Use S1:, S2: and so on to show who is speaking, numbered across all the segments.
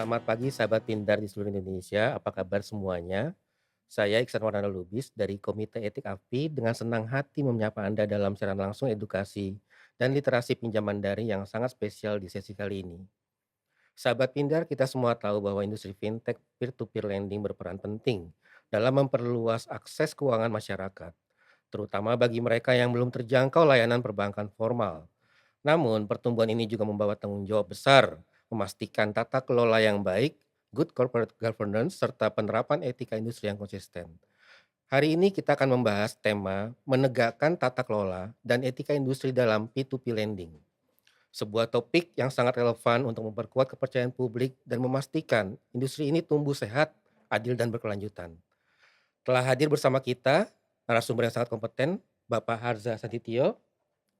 S1: Selamat pagi sahabat Pindar di seluruh Indonesia, apa kabar semuanya? Saya Iksan Maulana Lubis dari Komite Etik AFPI dengan senang hati menyapa Anda dalam siaran langsung edukasi dan literasi pinjaman daring yang sangat spesial di sesi kali ini. Sahabat Pindar, kita semua tahu bahwa industri fintech peer-to-peer lending berperan penting dalam memperluas akses keuangan masyarakat, terutama bagi mereka yang belum terjangkau layanan perbankan formal. Namun, pertumbuhan ini juga membawa tanggung jawab besar, memastikan tata kelola yang baik, good corporate governance, serta penerapan etika industri yang konsisten. Hari ini kita akan membahas tema menegakkan tata kelola dan etika industri dalam P2P lending. Sebuah topik yang sangat relevan untuk memperkuat kepercayaan publik dan memastikan industri ini tumbuh sehat, adil, dan berkelanjutan. Telah hadir bersama kita narasumber yang sangat kompeten, Bapak Harza Santitio,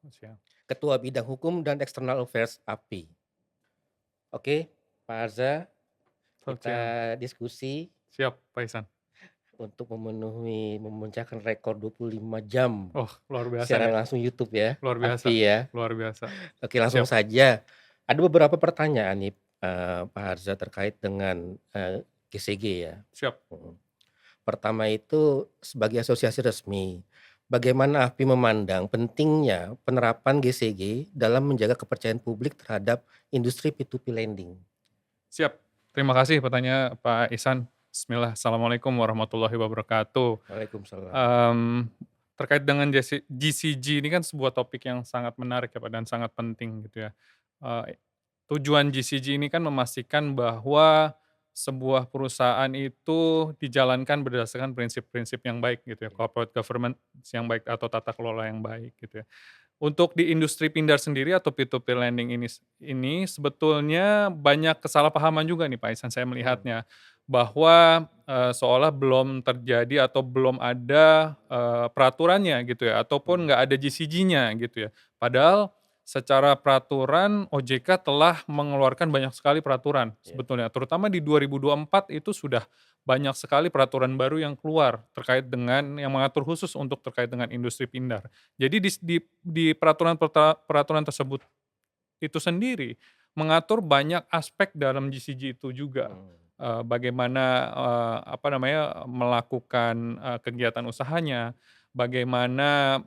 S2: Siap.
S1: Ketua Bidang Hukum dan External Affairs API. Oke, Pak Harza,
S2: Selamat
S1: kita
S2: siang.
S1: diskusi
S2: Siap, Pak Ihsan.
S1: untuk memecahkan rekor 25 jam
S2: Oh, luar biasa nih,
S1: siaran
S2: Pak.
S1: langsung YouTube ya,
S2: Luar biasa
S1: API ya.
S2: luar biasa.
S1: Oke, langsung
S2: Siap, Pak.
S1: saja. Ada beberapa pertanyaan nih, Pak Harza terkait dengan, GCG ya.
S2: Siap.
S1: Mhm. Pertama itu sebagai asosiasi resmi, bagaimana AFPI memandang pentingnya penerapan GCG dalam menjaga kepercayaan publik terhadap industri P2P lending?
S2: Siap. Terima kasih pertanyaan Pak Ihsan. Bismillah. Assalamualaikum warahmatullahi wabarakatuh.
S1: Waalaikumsalam.
S2: Mmm, Terkait dengan GCG ini kan sebuah topik yang sangat menarik ya, Pak, dan sangat penting gitu ya. Eee, Tujuan GCG ini kan memastikan bahwa sebuah perusahaan itu dijalankan berdasarkan prinsip-prinsip yang baik gitu ya, corporate governance yang baik atau tata kelola yang baik gitu ya. Untuk di industri Pindar sendiri atau P2P lending ini sebetulnya banyak kesalahpahaman juga nih Pak Ihsan, saya
S1: Mhm,
S2: melihatnya. Bahwa, seolah belum terjadi atau belum ada, peraturannya gitu ya, ataupun
S1: mhm,
S2: nggak ada GCG-nya gitu ya. Padahal secara peraturan OJK telah mengeluarkan banyak sekali peraturan
S1: iya,
S2: sebetulnya, terutama di 2024 itu sudah banyak sekali peraturan baru yang keluar terkait dengan yang mengatur khusus untuk terkait dengan industri Pindar. Jadi di peraturan tersebut itu sendiri mengatur banyak aspek dalam GCG itu juga,
S1: mhm,
S2: bagaimana, apa namanya, melakukan, kegiatan usahanya, bagaimana,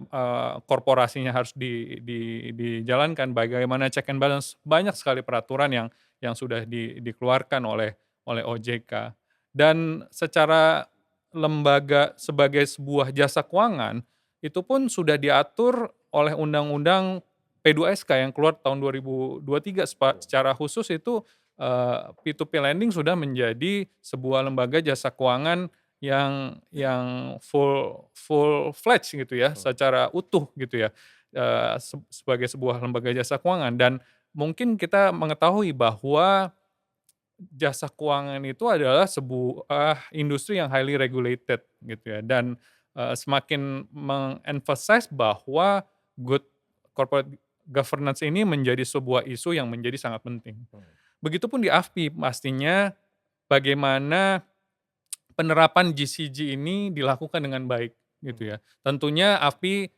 S2: korporasinya harus dijalankan, bagaimana check and balance, banyak sekali peraturan yang sudah dikeluarkan oleh OJK. Dan secara lembaga sebagai sebuah jasa keuangan, itu pun sudah diatur oleh Undang-Undang P2SK yang keluar tahun 2023
S1: betul,
S2: secara khusus itu, P2P lending sudah menjadi sebuah lembaga jasa keuangan yang full fledged gitu ya,
S1: mhm,
S2: secara utuh gitu ya, sebagai sebuah lembaga jasa keuangan. Dan mungkin kita mengetahui bahwa jasa keuangan itu adalah sebuah industri yang highly regulated gitu ya, dan, semakin bahwa good corporate governance ini menjadi sebuah isu yang menjadi sangat penting.
S1: mhm,
S2: Begitupun di AFPI pastinya bagaimana penerapan GCG ini dilakukan dengan baik
S1: mhm,
S2: gitu ya. Tentunya AFPI,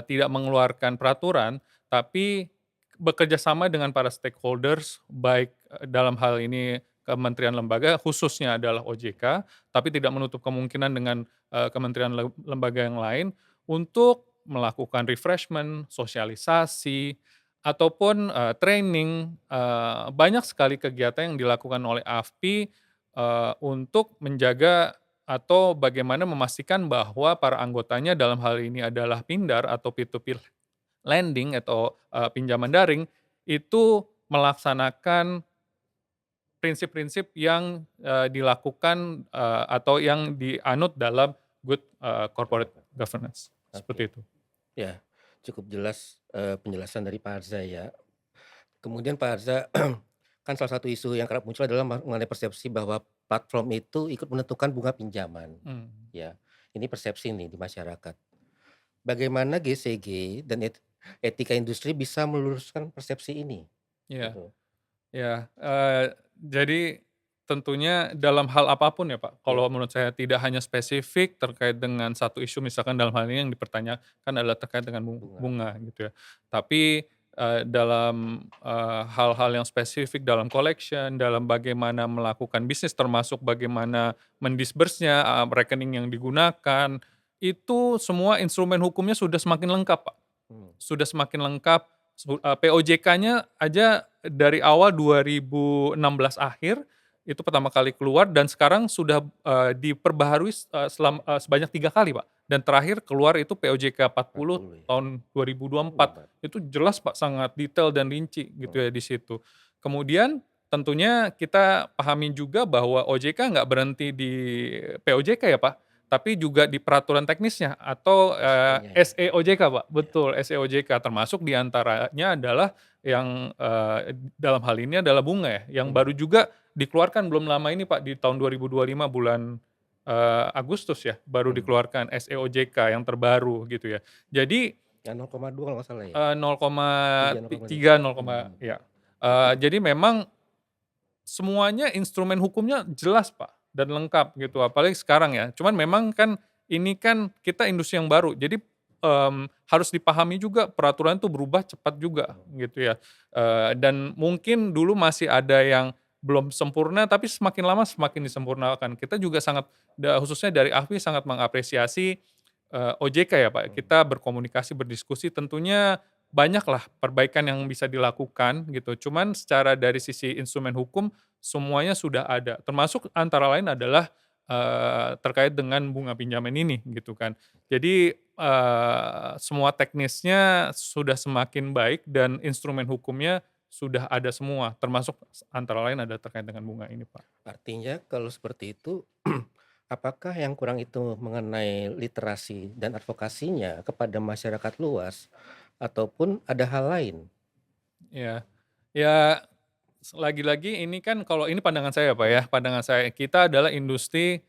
S2: tidak mengeluarkan peraturan, tapi bekerja sama dengan para stakeholders baik, dalam hal ini kementerian lembaga khususnya adalah OJK, tapi tidak menutup kemungkinan dengan, kementerian lembaga yang lain untuk melakukan refreshment, sosialisasi, ataupun, training, banyak sekali kegiatan yang dilakukan oleh AFPI untuk menjaga atau bagaimana memastikan bahwa para anggotanya dalam hal ini adalah Pindar atau P2P lending atau, pinjaman daring, itu melaksanakan prinsip-prinsip yang, dilakukan, atau yang dianut dalam good, corporate
S1: betul,
S2: governance,
S1: oke.
S2: seperti itu.
S1: Ya, cukup jelas, penjelasan dari Pak Harza ya. Kemudian Pak Harza, kan salah satu isu yang kerap muncul adalah mengenai persepsi bahwa platform itu ikut menentukan bunga pinjaman,
S2: Mmm,
S1: ya. Ini persepsi nih di masyarakat. Bagaimana GCG dan etika industri bisa meluruskan persepsi ini?
S2: iya.
S1: Gitu.
S2: Ya, jadi tentunya dalam hal apapun ya Pak, kalau
S1: Iya,
S2: menurut saya tidak hanya spesifik terkait dengan satu isu misalkan dalam hal ini yang dipertanyakan adalah terkait dengan
S1: bunga.
S2: bunga gitu ya. Tapi, dalam, hal-hal yang spesifik dalam collection, dalam bagaimana melakukan bisnis termasuk bagaimana mendisbursenya, rekening yang digunakan, itu semua instrumen hukumnya sudah semakin lengkap, Pak.
S1: Mmm,
S2: Sudah semakin lengkap, POJK-nya aja dari awal 2016 akhir, itu pertama kali keluar dan sekarang sudah, diperbaharui sebanyak 3 kali, Pak. Dan terakhir keluar itu POJK 40
S1: 40 ya?
S2: tahun
S1: Oh
S2: 2024.
S1: hebat.
S2: Itu jelas, Pak, sangat detail dan rinci gitu
S1: Mmm,
S2: ya di situ. Kemudian tentunya kita pahamin juga bahwa OJK nggak berhenti di POJK ya, Pak, tapi juga di peraturan teknisnya atau,
S1: SE-nya ya?
S2: SE-OJK, Pak,
S1: Iya.
S2: betul, SE-OJK termasuk di antaranya adalah yang, dalam hal ini adalah bunga ya, yang
S1: Mmm,
S2: baru juga dikeluarkan belum lama ini, Pak, di tahun 2025 bulan, Agustus ya, baru
S1: mmm.
S2: dikeluarkan SE-OJK yang terbaru gitu ya. Jadi,
S1: Yang 0,2 kalau nggak salah ya? 3, 0,5.
S2: 0,3, 0,
S1: Mhm.
S2: ya, jadi memang semuanya instrumen hukumnya jelas, Pak, dan lengkap gitu, apalagi sekarang ya. Cuman memang kan ini kan kita industri yang baru, jadi, harus dipahami juga peraturan itu berubah cepat juga
S1: Mhm.
S2: gitu ya, dan mungkin dulu masih ada yang belum sempurna, tapi semakin lama semakin disempurnakan. Kita juga sangat khususnya dari AFI sangat mengapresiasi, OJK ya, Pak,
S1: Mhm.
S2: kita berkomunikasi, berdiskusi, tentunya banyaklah perbaikan yang bisa dilakukan gitu, cuman secara dari sisi instrumen hukum semuanya sudah ada, termasuk antara lain adalah, terkait dengan bunga pinjaman ini gitu kan. Jadi, semua teknisnya sudah semakin baik dan instrumen hukumnya sudah ada semua, termasuk antara lain ada terkait dengan bunga ini, Pak.
S1: Artinya kalau seperti itu, apakah yang kurang itu mengenai literasi dan advokasinya kepada masyarakat luas, ataupun ada hal lain?
S2: Ya, ya lagi-lagi ini kan kalau ini pandangan saya, Pak, ya,
S1: Mhm,
S2: pandangan saya, kita adalah industri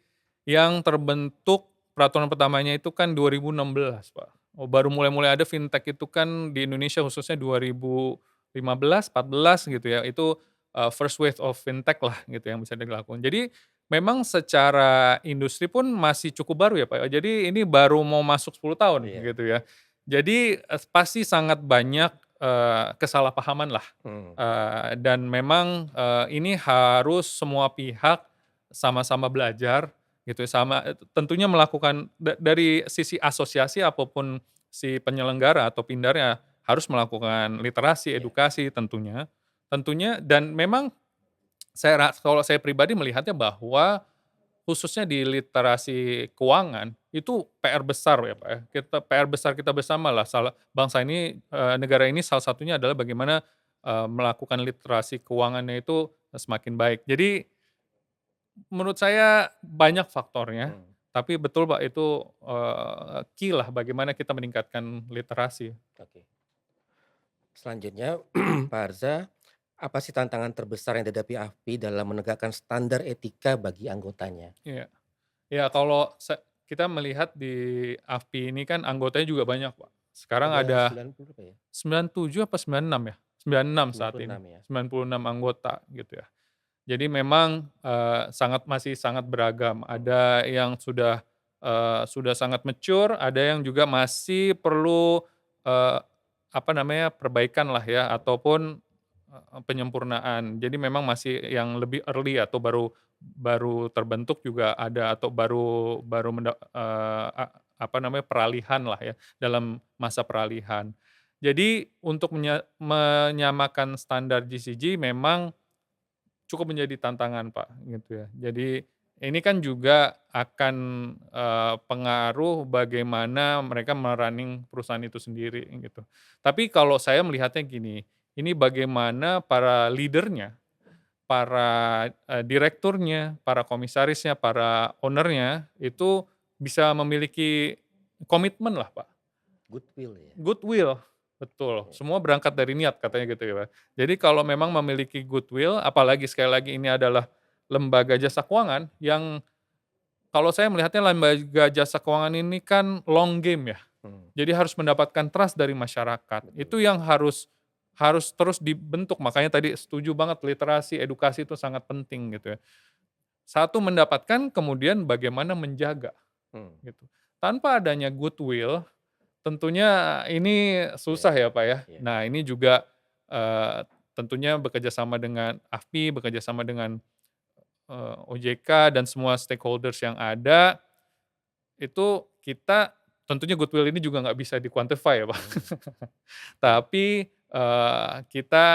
S2: yang terbentuk peraturan pertamanya itu kan 2016, Pak. Oh, baru mulai-mulai ada fintech itu kan di Indonesia khususnya 2015, 14 gitu ya, itu, first wave of fintech lah gitu yang bisa dilakukan. Jadi memang secara industri pun masih cukup baru ya, Pak, ya. Jadi ini baru mau masuk 10 tahun
S1: iya,
S2: gitu ya. Jadi, pasti sangat banyak, kesalahpahaman lah,
S1: mhm,
S2: dan memang, ini harus semua pihak sama-sama belajar gitu ya, tentunya melakukan dari sisi asosiasi apapun si penyelenggara atau pindarnya harus melakukan literasi,
S1: iya,
S2: edukasi tentunya tentunya dan memang kalau saya pribadi melihatnya bahwa khususnya di literasi keuangan, itu PR besar ya, Pak, ya. PR besar kita bersama lah, bangsa ini, negara ini salah satunya adalah bagaimana, melakukan literasi keuangannya itu semakin baik. Jadi, menurut saya banyak faktornya,
S1: mhm,
S2: tapi betul, Pak, itu, key lah bagaimana kita meningkatkan literasi.
S1: oke. Selanjutnya, Pak Arza, apa sih tantangan terbesar yang dihadapi AFPI dalam menegakkan standar etika bagi anggotanya?
S2: Iya. Ya kalau kita melihat di AFPI ini kan anggotanya juga banyak, Pak. Sekarang
S1: Ada
S2: ada
S1: 90 berapa ya?
S2: 97 apa 96 ya? 96 saat ini,
S1: 96 ya?
S2: 96 anggota gitu ya. Jadi memang, masih sangat beragam,
S1: Mhm,
S2: ada yang sudah sangat mature, ada yang juga masih perlu, eee, apa namanya, perbaikan lah ya
S1: mhm,
S2: ataupun, penyempurnaan. Jadi memang masih yang lebih early atau baru baru terbentuk juga ada atau baru baru apa namanya, peralihan lah ya, dalam masa peralihan. Jadi untuk menyamakan standar GCG memang cukup menjadi tantangan, Pak, gitu ya. Jadi ini kan juga akan, pengaruh bagaimana mereka perusahaan itu sendiri gitu. Tapi kalau saya melihatnya gini, ini bagaimana para leader-nya, para, direkturnya, para komisarisnya, para owner-nya itu bisa memiliki komitmen lah, Pak.
S1: goodwill ya?
S2: Goodwill, betul.
S1: Iya,
S2: Semua berangkat dari niat katanya gitu ya, Pak. Jadi kalau memang memiliki goodwill, apalagi sekali lagi ini adalah lembaga jasa keuangan yang kalau saya melihatnya lembaga jasa keuangan ini kan long game ya.
S1: mhm,
S2: Jadi harus mendapatkan trust dari masyarakat.
S1: betul,
S2: Itu yang harus harus terus dibentuk. Makanya tadi setuju banget literasi, edukasi itu sangat penting gitu ya. Satu mendapatkan, kemudian bagaimana menjaga
S1: mhm,
S2: gitu. Tanpa adanya goodwill, tentunya ini susah
S1: Iya
S2: ya, Pak, ya.
S1: iya.
S2: Nah, ini juga, tentunya bekerja sama dengan AFPI, bekerja sama dengan, OJK dan semua stakeholders yang ada, itu kita tentunya goodwill ini juga nggak bisa di-quantify ya, Pak.
S1: Mhm, iya,
S2: Tapi, kita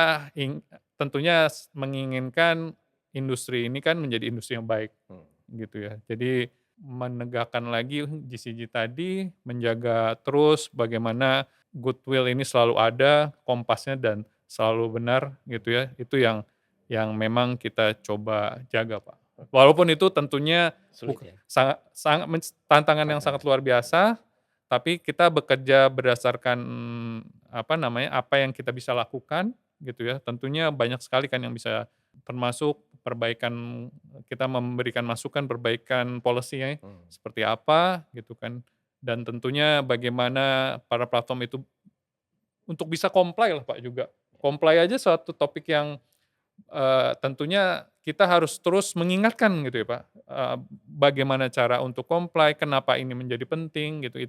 S2: tentunya menginginkan industri ini kan menjadi industri yang baik,
S1: mhm,
S2: gitu ya. Jadi menegakkan lagi GCG tadi, menjaga terus bagaimana goodwill ini selalu ada, kompasnya dan selalu benar gitu
S1: mhm.
S2: ya. Itu yang memang kita coba jaga, Pak.
S1: Oke,
S2: Walaupun itu tentunya
S1: sulit ya?
S2: sangat sangat tantangan yang sangat
S1: Tantangan,
S2: luar biasa, tapi kita bekerja berdasarkan, apa namanya, apa yang kita bisa lakukan gitu ya. Tentunya banyak sekali kan yang bisa termasuk perbaikan, kita memberikan masukan perbaikan policy-nya
S1: mhm,
S2: seperti apa gitu kan. Dan tentunya bagaimana para platform itu untuk bisa comply lah, Pak, juga.
S1: ya,
S2: Comply aja suatu topik yang, tentunya kita harus terus mengingatkan gitu ya, Pak, bagaimana cara untuk comply, kenapa ini menjadi penting gitu.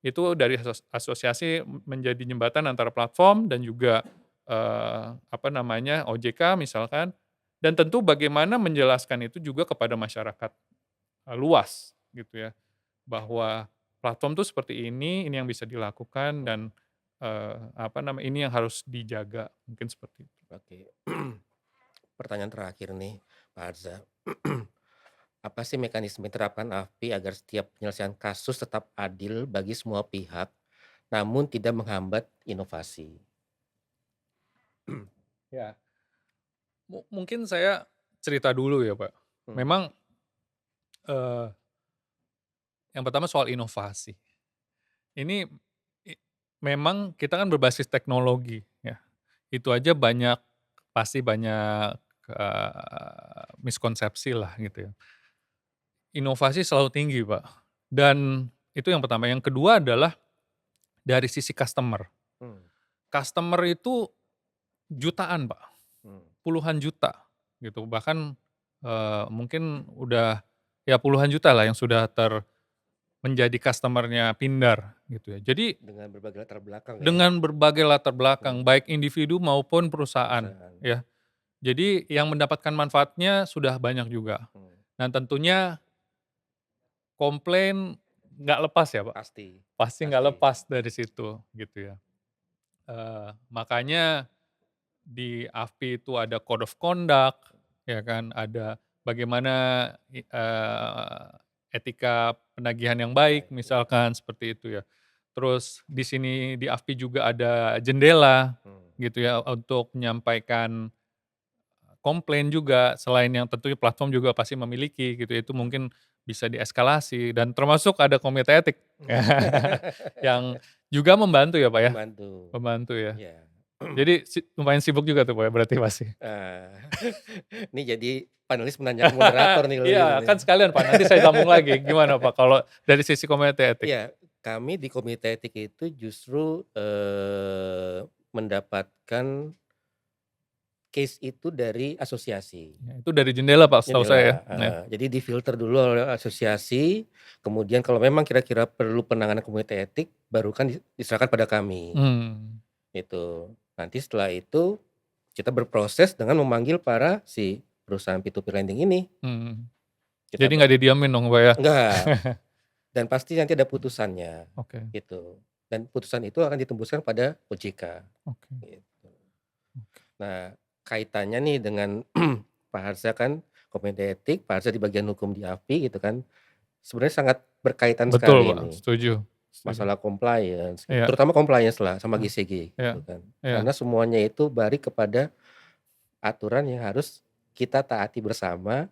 S2: Itu dari asosiasi menjadi jembatan antara platform dan juga, apa namanya, OJK misalkan, dan tentu bagaimana menjelaskan itu juga kepada masyarakat, luas gitu ya, bahwa platform tuh seperti ini yang bisa dilakukan
S1: mhm,
S2: dan, apa namanya, ini yang harus dijaga, mungkin seperti itu.
S1: oke. Pertanyaan terakhir nih, Pak Arza. Apa sih mekanisme yang diterapkan AFPI agar setiap penyelesaian kasus tetap adil bagi semua pihak, namun tidak menghambat inovasi?
S2: Ya, mungkin saya cerita dulu ya, Pak.
S1: Mhm,
S2: Memang, eee, yang pertama soal inovasi. Ini i memang kita kan berbasis teknologi ya, itu aja pasti banyak, miskonsepsi lah gitu ya. Inovasi selalu tinggi, Pak, dan itu yang pertama. Yang kedua adalah dari sisi customer.
S1: mmm,
S2: Customer itu jutaan, Pak,
S1: mhm,
S2: puluhan juta gitu, bahkan, mungkin udah ya puluhan juta lah yang sudah menjadi customer-nya Pindar gitu ya. Jadi
S1: dengan berbagai latar belakang ya,
S2: dengan berbagai latar belakang,
S1: mhm,
S2: baik individu maupun perusahaan,
S1: perusahaan,
S2: ya. Jadi yang mendapatkan manfaatnya sudah banyak juga.
S1: mhm,
S2: Nah tentunya komplain nggak lepas ya, Pak,
S1: pasti
S2: pasti nggak
S1: pasti,
S2: lepas dari situ, gitu ya. Makanya di AFPI itu ada code of conduct, ya kan, ada bagaimana etika penagihan yang baik
S1: baik, iya,
S2: misalkan seperti itu ya. Terus di sini di AFPI juga ada jendela
S1: mhm,
S2: gitu ya untuk menyampaikan komplain juga, selain yang tentunya platform juga pasti memiliki gitu ya, itu mungkin bisa dieskalasi dan termasuk ada komite etik yang juga membantu ya, Pak, ya?
S1: membantu,
S2: Membantu ya.
S1: iya.
S2: Jadi lumayan sibuk juga tuh, Pak, ya berarti pasti?
S1: Ah, ini jadi panelis menanya ke moderator nih kalau gini
S2: Iya,
S1: nih.
S2: kan sekalian, Pak, nanti saya sambung lagi. Gimana, Pak, kalau dari sisi komite etik?
S1: Iya, kami di komite etik itu justru, mendapatkan case itu dari asosiasi.
S2: Ya, itu dari jendela, Pak, setahu saya ya?
S1: Jendela,
S2: Ya.
S1: heeh. Jadi difilter dulu oleh asosiasi, kemudian kalau memang kira-kira perlu penanganan komite etik, baru kan diserahkan pada kami,
S2: Mmm,
S1: gitu. Nanti setelah itu, kita berproses dengan memanggil para si perusahaan P2P lending ini.
S2: mhm.
S1: Kita
S2: Jadi nggak didiamin dong, Pak, ya?
S1: enggak, dan pasti nanti ada putusannya,
S2: Oke
S1: gitu. Dan putusan itu akan ditembuskan pada OJK,
S2: oke
S1: gitu.
S2: oke.
S1: Nah, kaitannya nih dengan Pak Harza kan komite etik, Pak Harza di bagian hukum di AFPI gitu kan, sebenarnya sangat berkaitan
S2: Betul,
S1: sekali
S2: Pak,
S1: nih,
S2: setuju setuju.
S1: masalah compliance gitu,
S2: Iya,
S1: terutama compliance lah sama
S2: heeh,
S1: GCG
S2: iya
S1: gitu kan.
S2: iya,
S1: Karena semuanya itu balik kepada aturan yang harus kita taati bersama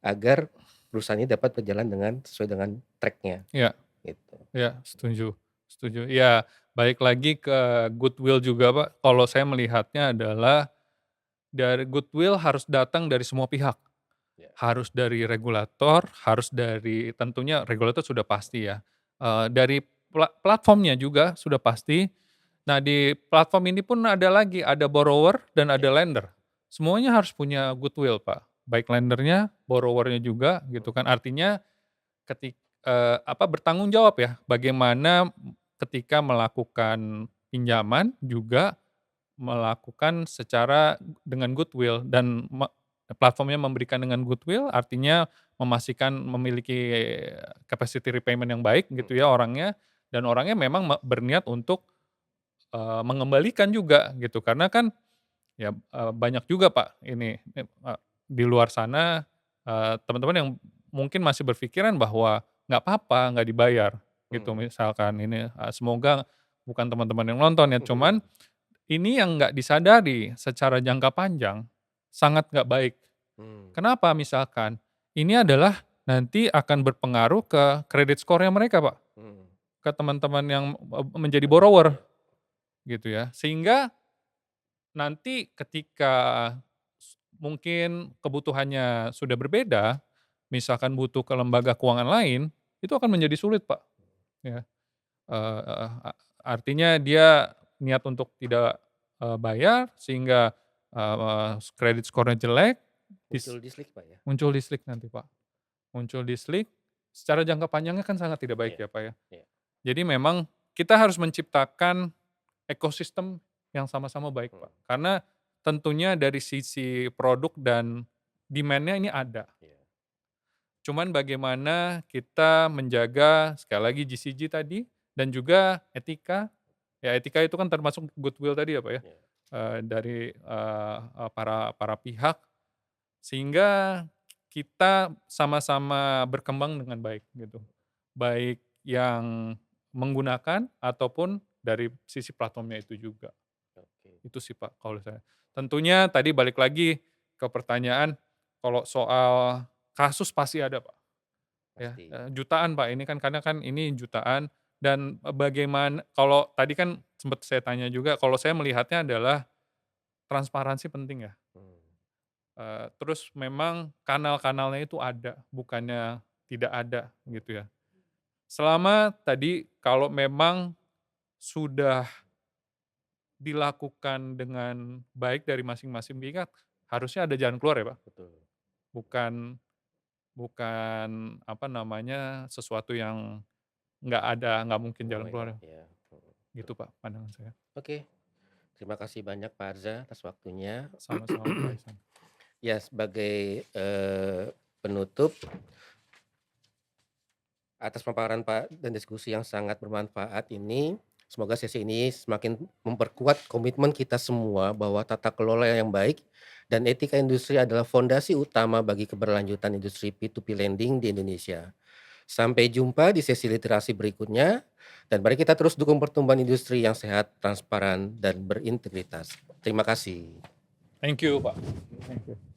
S1: agar perusahaan ini dapat berjalan sesuai dengan track-nya
S2: iya
S1: gitu.
S2: iya, setuju setuju. Iya, balik lagi ke goodwill juga, Pak, kalau saya melihatnya adalah dari goodwill harus datang dari semua pihak.
S1: Ya,
S2: Harus dari regulator, harus dari tentunya regulator sudah pasti ya, dari platformnya juga sudah pasti. Nah, di platform ini pun ada lagi, ada borrower dan ada
S1: ya,
S2: lender. Semuanya harus punya goodwill, Pak, baik lendernya, borrower-nya juga gitu kan. Artinya apa, bertanggung jawab ya, bagaimana ketika melakukan pinjaman juga melakukan secara dengan goodwill dan platformnya memberikan dengan goodwill, artinya memastikan memiliki capacity repayment yang baik gitu ya orangnya, dan orangnya memang berniat untuk, mengembalikan juga gitu. Karena kan ya, banyak juga Pak ini, di luar sana, teman-teman yang mungkin masih berpikiran bahwa nggak apa-apa nggak dibayar gitu
S1: Mhm.
S2: misalkan ini, semoga bukan teman-teman yang nonton ya, cuman
S1: Mhm.
S2: ini yang nggak disadari secara jangka panjang, sangat nggak baik.
S1: Mmm.
S2: Kenapa? Misalkan, ini adalah nanti akan berpengaruh ke credit score-nya mereka, Pak,
S1: Mhm.
S2: ke teman-teman yang, menjadi
S1: Benar,
S2: borrower,
S1: iya.
S2: gitu ya. Sehingga nanti ketika mungkin kebutuhannya sudah berbeda, misalkan butuh ke lembaga keuangan lain, itu akan menjadi sulit, Pak, ya. Heeh, artinya dia niat untuk tidak, bayar sehingga, credit score-nya jelek,
S1: Muncul dislik, Pak, ya?
S2: muncul di-slick nanti, Pak. Muncul di-slick, secara jangka panjangnya kan sangat tidak baik
S1: Iya,
S2: ya, Pak, ya.
S1: iya.
S2: Jadi memang kita harus menciptakan ekosistem yang sama-sama baik,
S1: Mhm.
S2: Pak. Karena tentunya dari sisi produk dan demand-nya ini ada.
S1: Iya.
S2: Cuman bagaimana kita menjaga sekali lagi GCG tadi dan juga etika, ya etika itu kan termasuk goodwill tadi ya, Pak, ya,
S1: Iya.
S2: dari, para para pihak sehingga kita sama-sama berkembang dengan baik gitu. Baik yang menggunakan ataupun dari sisi platformnya itu juga.
S1: Oke.
S2: Itu sih, Pak, kalau saya. Tentunya tadi balik lagi ke pertanyaan, kalau soal kasus pasti ada, Pak. Ya,
S1: Pasti.
S2: jutaan Pak, ini kan karena kan ini jutaan dan, bagaimana kalau tadi kan sempet saya tanya juga, kalau saya melihatnya adalah transparansi penting ya,
S1: Mmm.
S2: terus memang kanal-kanalnya itu ada, bukannya tidak ada gitu ya. Selama tadi kalau memang sudah dilakukan dengan baik dari masing-masing pihak, harusnya ada jalan keluar ya Pak,
S1: Betul.
S2: bukan bukan apa namanya, sesuatu yang nggak ada, nggak mungkin
S1: No
S2: jalan
S1: way out,
S2: keluarnya.
S1: ya. Mhm.
S2: Gitu Pak, pandangan saya.
S1: Oke, terima kasih banyak Pak Arza atas waktunya.
S2: Sama-sama Pak Ihsan.
S1: Ya, sebagai, penutup, atas pemaparan Pak dan diskusi yang sangat bermanfaat ini, semoga sesi ini semakin memperkuat komitmen kita semua bahwa tata kelola yang baik dan etika industri adalah fondasi utama bagi keberlanjutan industri P2P lending di Indonesia. Sampai jumpa di sesi literasi berikutnya, dan mari kita terus dukung pertumbuhan industri yang sehat, transparan, dan berintegritas. Terima kasih.
S2: Thank you Pak. Thank you.